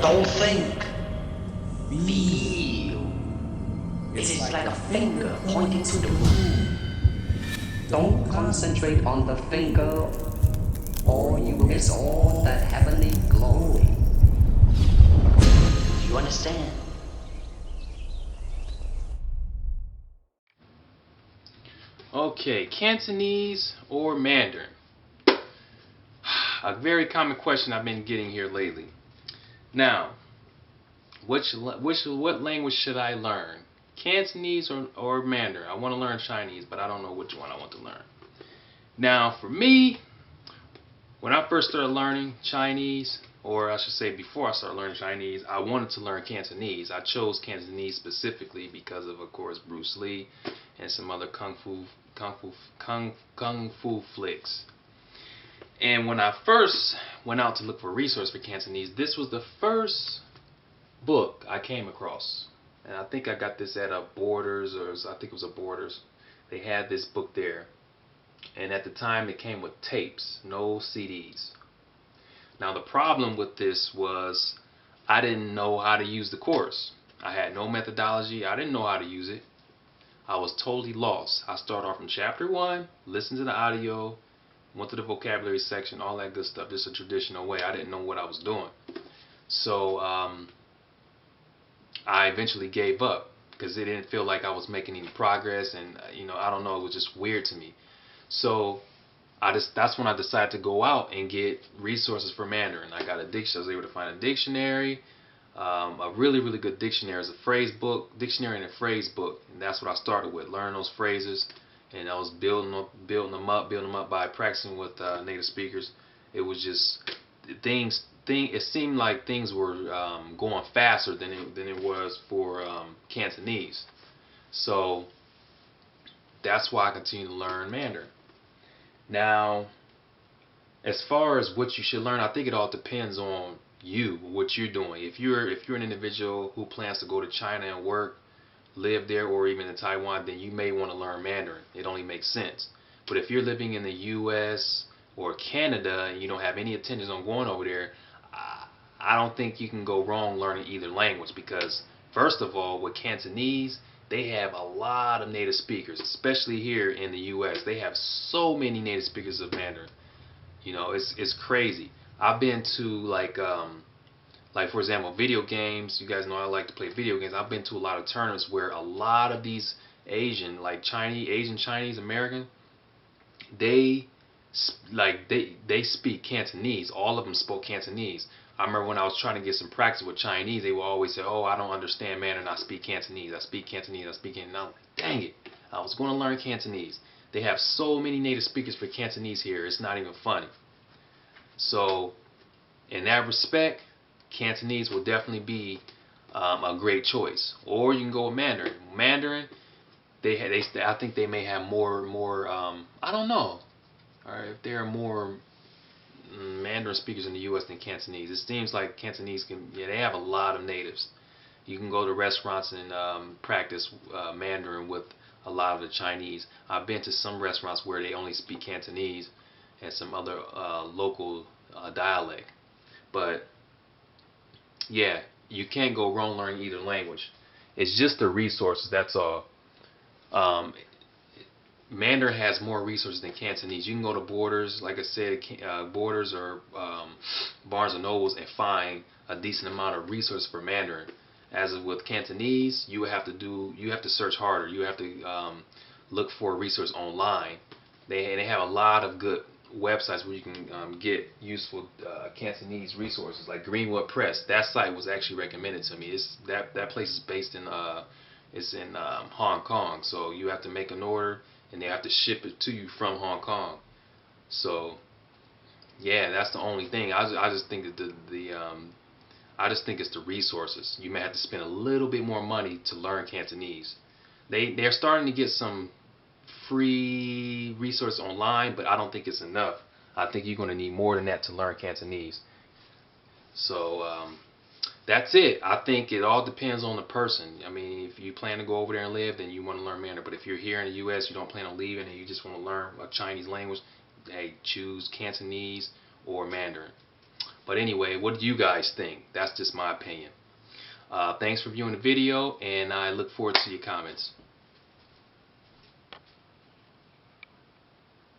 Don't think. Feel. It is like a finger pointing to the moon. Don't concentrate on the finger, or you will miss all that heavenly glory. You understand? Okay, Cantonese or Mandarin? A very common question I've been getting here lately. Now, what language should I learn? Cantonese or Mandarin? I want to learn Chinese, but I don't know which one I want to learn. Now, for me, when I first started learning Chinese, or I should say before I started learning Chinese, I wanted to learn Cantonese. I chose Cantonese specifically because of course, Bruce Lee and some other kung fu flicks. And when I first went out to look for a resource for Cantonese, this was the first book I came across. And I think I got this at a Borders, or I think it was a Borders. They had this book there. And at the time it came with tapes, no CDs. Now the problem with this was I didn't know how to use the course. I had no methodology. I didn't know how to use it. I was totally lost. I started off from chapter 1, listened to the audio, went to the vocabulary section, all that good stuff, just a traditional way. I didn't know what I was doing. So I eventually gave up because it didn't feel like I was making any progress, and I don't know, it was just weird to me. So that's when I decided to go out and get resources for Mandarin. I got a dictionary. I was able to find a dictionary, a really good dictionary. It's a dictionary and a phrase book, and that's what I started with, learning those phrases, and I was building them up by practicing with native speakers. It was just it seemed like things were going faster than it was for Cantonese. So that's why I continue to learn Mandarin. Now, as far as what you should learn, I think it all depends on you, what you're doing. If you're an individual who plans to go to China and work, live there, or even in Taiwan, then you may want to learn Mandarin. It only makes sense. But if you're living in the U.S. or Canada and you don't have any intentions on going over there, I don't think you can go wrong learning either language, because first of all, with Cantonese, they have a lot of native speakers, especially here in the U.S. They have so many native speakers of Mandarin. It's crazy. I've been to like for example, video games. You guys know I like to play video games. I've been to a lot of tournaments where a lot of these Asian Chinese American, they speak Cantonese. All of them spoke Cantonese. I remember when I was trying to get some practice with Chinese, they would always say, "Oh, I don't understand Mandarin. I speak Cantonese. I speak Cantonese. I speak Cantonese." And I'm like, dang it! I was going to learn Cantonese. They have so many native speakers for Cantonese here. It's not even funny. So, in that respect, Cantonese will definitely be a great choice. Or you can go with Mandarin. Mandarin, I think they may have more. I don't know. Or if there are more Mandarin speakers in the U.S. than Cantonese. It seems like Cantonese they have a lot of natives. You can go to restaurants and practice Mandarin with a lot of the Chinese. I've been to some restaurants where they only speak Cantonese and some other local dialect. But yeah, you can't go wrong learning either language. It's just the resources, that's all. Mandarin has more resources than Cantonese. You can go to Borders, like I said, Borders or Barnes and Nobles, and find a decent amount of resources for Mandarin. As with Cantonese, you have to search harder. You have to look for a resource online. They have a lot of good websites where you can get useful Cantonese resources, like Greenwood Press. That site was actually recommended to me. That place is based in Hong Kong, so you have to make an order and they have to ship it to you from Hong Kong. So yeah, that's the only thing. I just think that I just think it's the resources. You may have to spend a little bit more money to learn Cantonese. They're starting to get some free resources online, but I don't think it's enough. I think you're going to need more than that to learn Cantonese. So that's it. I think it all depends on the person. I mean, if you plan to go over there and live, then you want to learn Mandarin. But if you're here in the U.S., you don't plan on leaving, and you just want to learn a Chinese language, hey, choose Cantonese or Mandarin. But anyway, what do you guys think? That's just my opinion. Thanks for viewing the video, and I look forward to your comments.